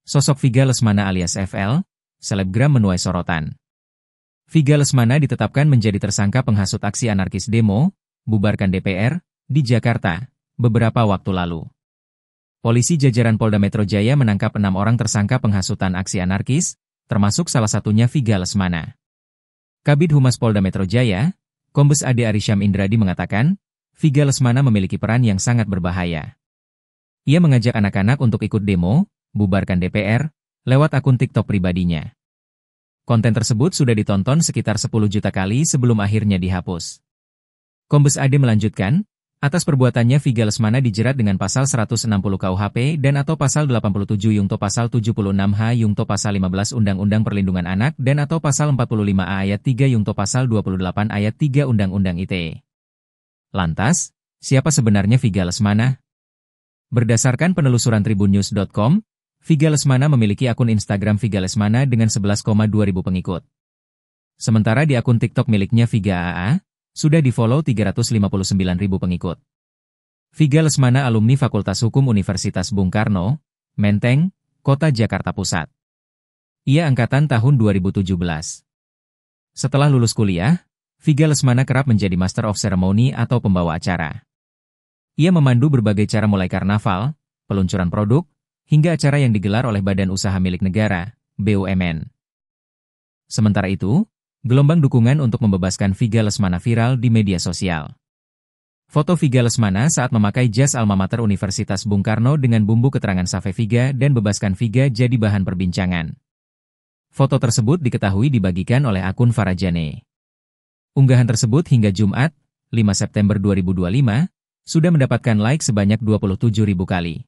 Sosok Viga Lesmana alias FL, selebgram menuai sorotan. Viga Lesmana ditetapkan menjadi tersangka penghasut aksi anarkis demo, bubarkan DPR, di Jakarta, beberapa waktu lalu. Polisi jajaran Polda Metro Jaya menangkap 6 orang tersangka penghasutan aksi anarkis, termasuk salah satunya Viga Lesmana. Kabid Humas Polda Metro Jaya, Kombes Ade Arysyam Indradi mengatakan, Viga Lesmana memiliki peran yang sangat berbahaya. Ia mengajak anak-anak untuk ikut demo, bubarkan DPR, lewat akun TikTok pribadinya. Konten tersebut sudah ditonton sekitar 10 juta kali sebelum akhirnya dihapus. Kombes Ade melanjutkan, atas perbuatannya Viga Lesmana dijerat dengan pasal 160 KUHP dan atau pasal 87 Yungto pasal 76H Yungto pasal 15 Undang-Undang Perlindungan Anak dan atau pasal 45A ayat 3 Yungto pasal 28 ayat 3 Undang-Undang ITE. Lantas, siapa sebenarnya Viga Lesmana? Berdasarkan penelusuran tribunnews.com, Viga Lesmana memiliki akun Instagram Viga Lesmana dengan 11,2 ribu pengikut. Sementara di akun TikTok miliknya Viga AA, sudah di-follow 359 ribu pengikut. Viga Lesmana alumni Fakultas Hukum Universitas Bung Karno, Menteng, Kota Jakarta Pusat. Ia angkatan tahun 2017. Setelah lulus kuliah, Viga Lesmana kerap menjadi Master of Ceremony atau pembawa acara. Ia memandu berbagai cara mulai karnaval, peluncuran produk, hingga acara yang digelar oleh badan usaha milik negara, BUMN. Sementara itu, gelombang dukungan untuk membebaskan Viga Lesmana viral di media sosial. Foto Viga Lesmana saat memakai jas alma mater Universitas Bung Karno dengan bumbu keterangan Save Viga dan bebaskan Viga jadi bahan perbincangan. Foto tersebut diketahui dibagikan oleh akun Farajane. Unggahan tersebut hingga Jumat, 5 September 2025, sudah mendapatkan like sebanyak 27.000 kali.